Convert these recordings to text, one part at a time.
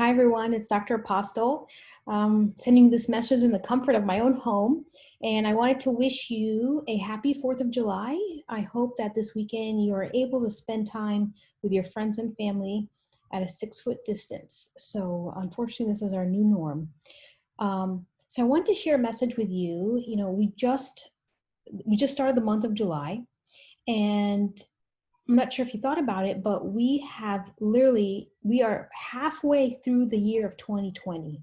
Hi, everyone. It's Dr. Apostle, sending this message in the comfort of my own home. And I wanted to wish you a happy 4th of July. I hope that this weekend you are able to spend time with your friends and family at a 6-foot distance. So unfortunately, this is our new norm. So I want to share a message with you. You know, we just started the month of July, and I'm not sure if you thought about it, but we are halfway through the year of 2020.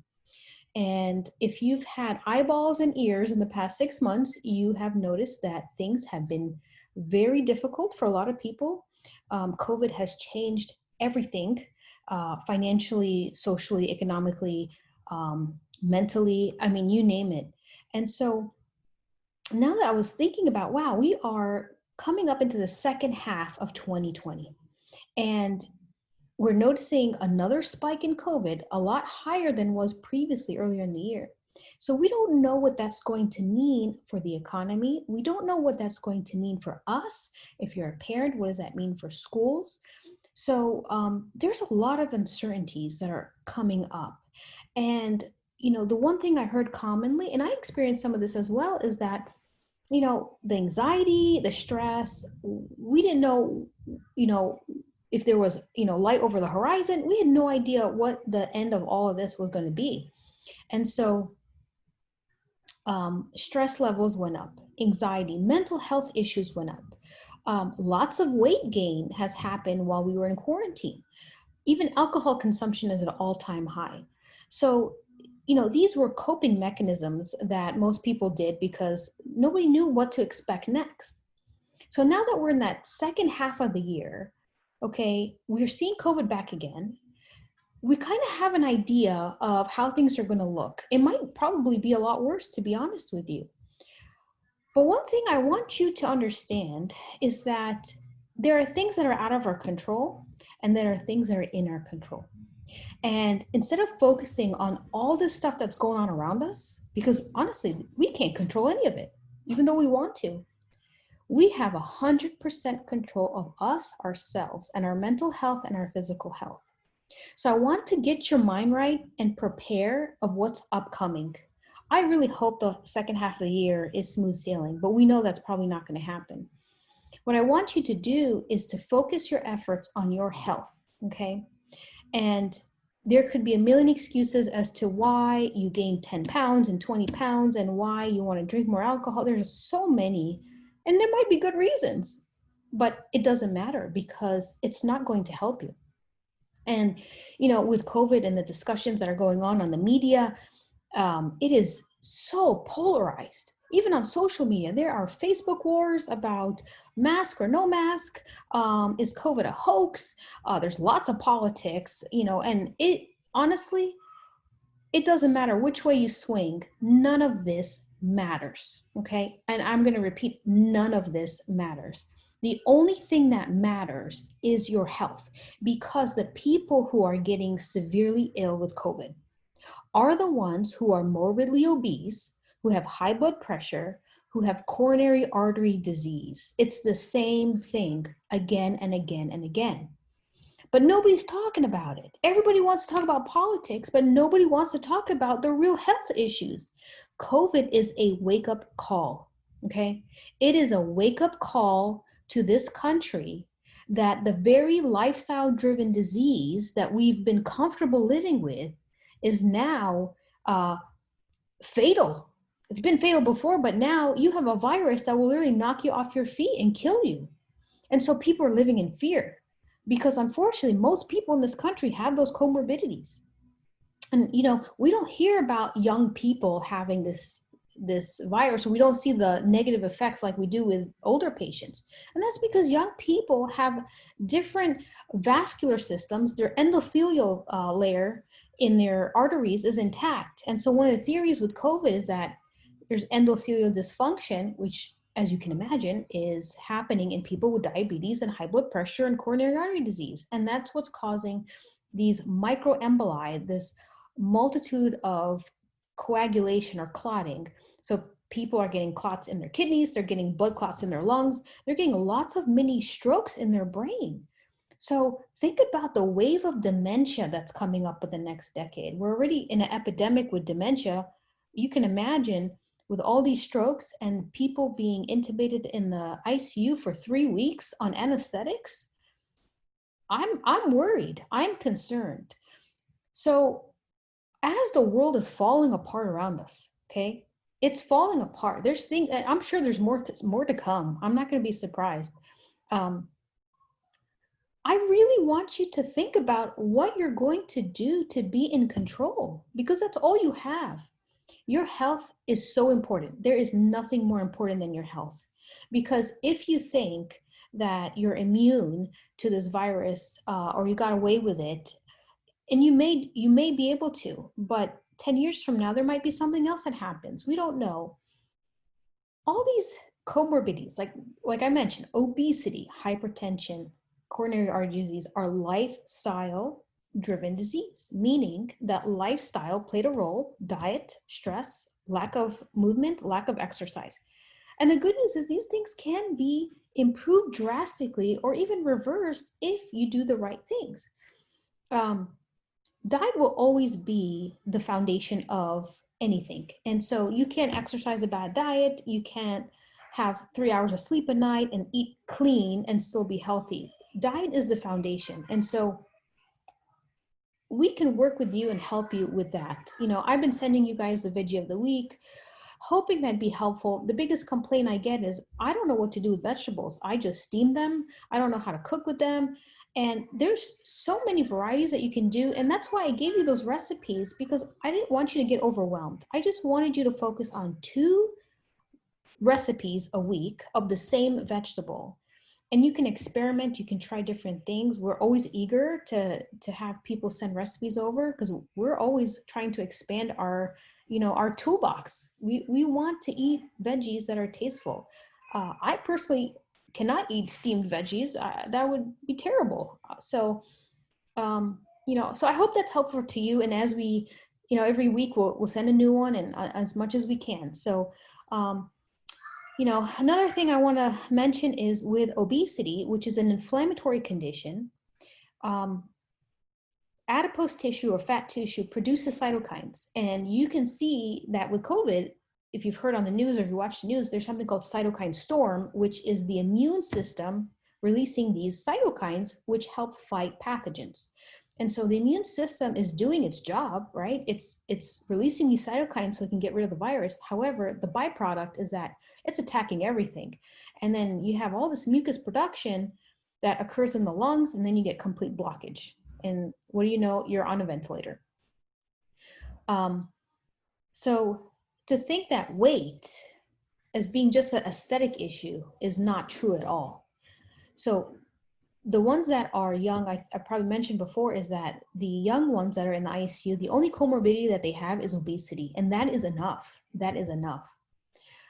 And if you've had eyeballs and ears in the past 6 months, you have noticed that things have been very difficult for a lot of people. COVID has changed everything, financially, socially, economically, mentally, I mean, you name it. And so now that I was thinking about, wow, we are coming up into the second half of 2020, and we're noticing another spike in COVID, a lot higher than was previously earlier in the year. So we don't know what that's going to mean for the economy. We don't know what that's going to mean for us. If you're a parent, what does that mean for schools? So there's a lot of uncertainties that are coming up. And, you know, the one thing I heard commonly, and I experienced some of this as well, is that the anxiety, the stress, we didn't know, if there was, light over the horizon. We had no idea what the end of all of this was going to be. And so stress levels went up, anxiety, mental health issues went up. Lots of weight gain has happened while we were in quarantine. Even alcohol consumption is at an all-time high. So these were coping mechanisms that most people did because nobody knew what to expect next. So now that we're in that second half of the year, okay, we're seeing COVID back again. We kind of have an idea of how things are going to look. It might probably be a lot worse, to be honest with you. But one thing I want you to understand is that there are things that are out of our control, and there are things that are in our control. And instead of focusing on all this stuff that's going on around us, because honestly, we can't control any of it, even though we want to, we have 100% control of us, ourselves, and our mental health and our physical health. So I want to get your mind right and prepare of what's upcoming. I really hope the second half of the year is smooth sailing, but we know that's probably not going to happen. What I want you to do is to focus your efforts on your health, okay? And there could be a million excuses as to why you gained 10 pounds and 20 pounds and why you want to drink more alcohol. There's so many, and there might be good reasons, but it doesn't matter because it's not going to help you. And, with COVID and the discussions that are going on the media, it is so polarized. Even on social media, there are Facebook wars about mask or no mask. Is COVID a hoax? There's lots of politics, and honestly, it doesn't matter which way you swing. None of this matters, okay? And I'm going to repeat, none of this matters. The only thing that matters is your health, because the people who are getting severely ill with COVID are the ones who are morbidly obese, who have high blood pressure, who have coronary artery disease. It's the same thing again and again and again. But nobody's talking about it. Everybody wants to talk about politics, but nobody wants to talk about the real health issues. COVID is a wake-up call, okay? It is a wake-up call to this country that the very lifestyle-driven disease that we've been comfortable living with is now fatal. It's been fatal before, but now you have a virus that will literally knock you off your feet and kill you. And so people are living in fear because unfortunately, most people in this country have those comorbidities. And, we don't hear about young people having this virus, or we don't see the negative effects like we do with older patients. And that's because young people have different vascular systems. Their endothelial layer in their arteries is intact. And so one of the theories with COVID is that there's endothelial dysfunction, which, as you can imagine, is happening in people with diabetes and high blood pressure and coronary artery disease. And that's what's causing these microemboli, this multitude of coagulation or clotting. So people are getting clots in their kidneys, they're getting blood clots in their lungs, they're getting lots of mini strokes in their brain. So think about the wave of dementia that's coming up in the next decade. We're already in an epidemic with dementia. You can imagine with all these strokes and people being intubated in the ICU for 3 weeks on anesthetics. I'm worried. I'm concerned. So as the world is falling apart around us, okay, it's falling apart. There's things. I'm sure there's more to come. I'm not going to be surprised. Um, I really want you to think about what you're going to do to be in control, because that's all you have. Your health is so important. There is nothing more important than your health. Because if you think that you're immune to this virus, or you got away with it, and you may be able to, but 10 years from now there might be something else that happens. We don't know. All these comorbidities, like I mentioned, obesity, hypertension, coronary artery disease, are lifestyle driven disease, meaning that lifestyle played a role: diet, stress, lack of movement, lack of exercise. And the good news is these things can be improved drastically or even reversed if you do the right things. um, Diet will always be the foundation of anything. And so you can't exercise a bad diet, you can't have 3 hours of sleep a night and eat clean and still be healthy. Diet is the foundation. And so we can work with you and help you with that. I've been sending you guys the veggie of the week, hoping that'd be helpful. The biggest complaint I get is I don't know what to do with vegetables. I just steam them. I don't know how to cook with them. And there's so many varieties that you can do. And that's why I gave you those recipes, because I didn't want you to get overwhelmed. I just wanted you to focus on 2 recipes a week of the same vegetable. And you can experiment, you can try different things. We're always eager to have people send recipes over, because we're always trying to expand our toolbox. We want to eat veggies that are tasteful. I personally cannot eat steamed veggies. That would be terrible. So I hope that's helpful to you. And as we, every week we'll send a new one, and as much as we can. So um, another thing I want to mention is with obesity, which is an inflammatory condition. um, Adipose tissue or fat tissue produces cytokines. And you can see that with COVID, if you've heard on the news or if you watch the news, there's something called cytokine storm, which is the immune system releasing these cytokines, which help fight pathogens. And so the immune system is doing its job, right? It's releasing these cytokines so it can get rid of the virus. However, the byproduct is that it's attacking everything. And then you have all this mucus production that occurs in the lungs, and then you get complete blockage. And what do you know? You're on a ventilator. Um, so to think that weight as being just an aesthetic issue is not true at all. So the ones that are young, I probably mentioned before, is that the young ones that are in the ICU, the only comorbidity that they have is obesity. And that is enough. That is enough.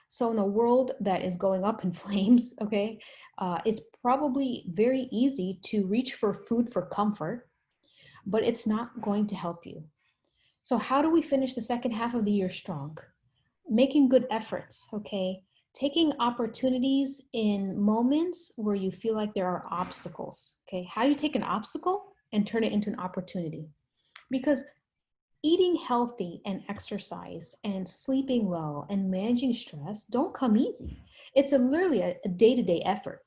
So in a world that is going up in flames, okay, it's probably very easy to reach for food for comfort, but it's not going to help you. So how do we finish the second half of the year strong? Making good efforts, okay? Taking opportunities in moments where you feel like there are obstacles, okay? How do you take an obstacle and turn it into an opportunity? Because eating healthy and exercise and sleeping well and managing stress don't come easy. It's literally a day-to-day effort.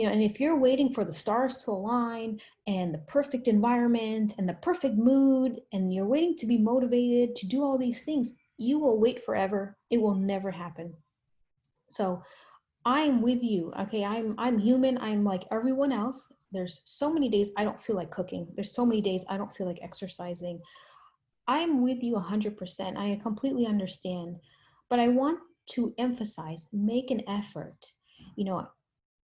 And if you're waiting for the stars to align and the perfect environment and the perfect mood, and you're waiting to be motivated to do all these things, you will wait forever. It will never happen. So I'm with you. Okay, I'm human. I'm like everyone else. There's so many days I don't feel like cooking. There's so many days I don't feel like exercising. I'm with you 100%. I completely understand. But I want to emphasize, make an effort. You know,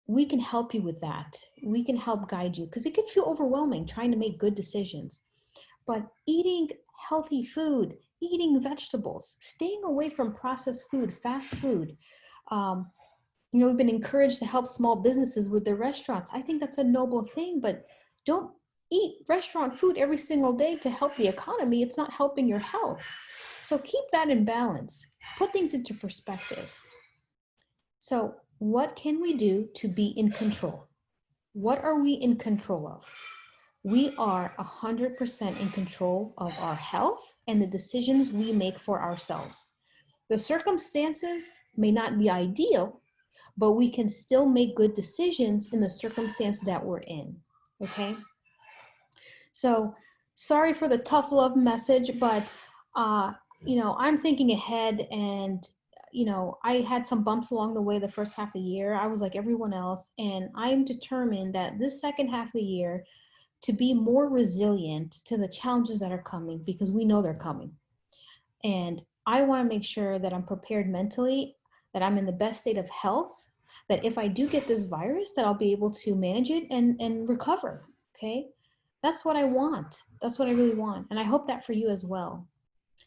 we can help you with that. We can help guide you, because it can feel overwhelming trying to make good decisions. But eating healthy food, eating vegetables, staying away from processed food, fast food. Um, we've been encouraged to help small businesses with their restaurants. I think that's a noble thing, but don't eat restaurant food every single day to help the economy. It's not helping your health. So keep that in balance. Put things into perspective. So what can we do to be in control? What are we in control of? We are 100% in control of our health and the decisions we make for ourselves. The circumstances may not be ideal, but we can still make good decisions in the circumstance that we're in. Okay? So sorry for the tough love message, but I'm thinking ahead, and I had some bumps along the way the first half of the year. I was like everyone else, and I'm determined that this second half of the year to be more resilient to the challenges that are coming, because we know they're coming. And I want to make sure that I'm prepared mentally, that I'm in the best state of health, that if I do get this virus, that I'll be able to manage it and recover. Okay. That's what I want. That's what I really want. And I hope that for you as well.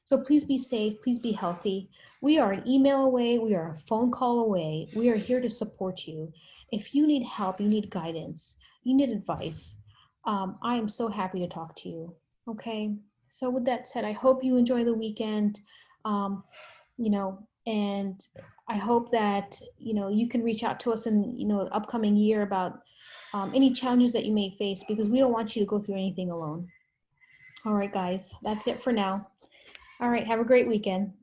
So please be safe. Please be healthy. We are an email away. We are a phone call away. We are here to support you. If you need help, you need guidance, you need advice, I am so happy to talk to you. Okay. So with that said, I hope you enjoy the weekend. Um, and I hope that, you can reach out to us in, the upcoming year about any challenges that you may face, because we don't want you to go through anything alone. All right, guys, that's it for now. All right, have a great weekend.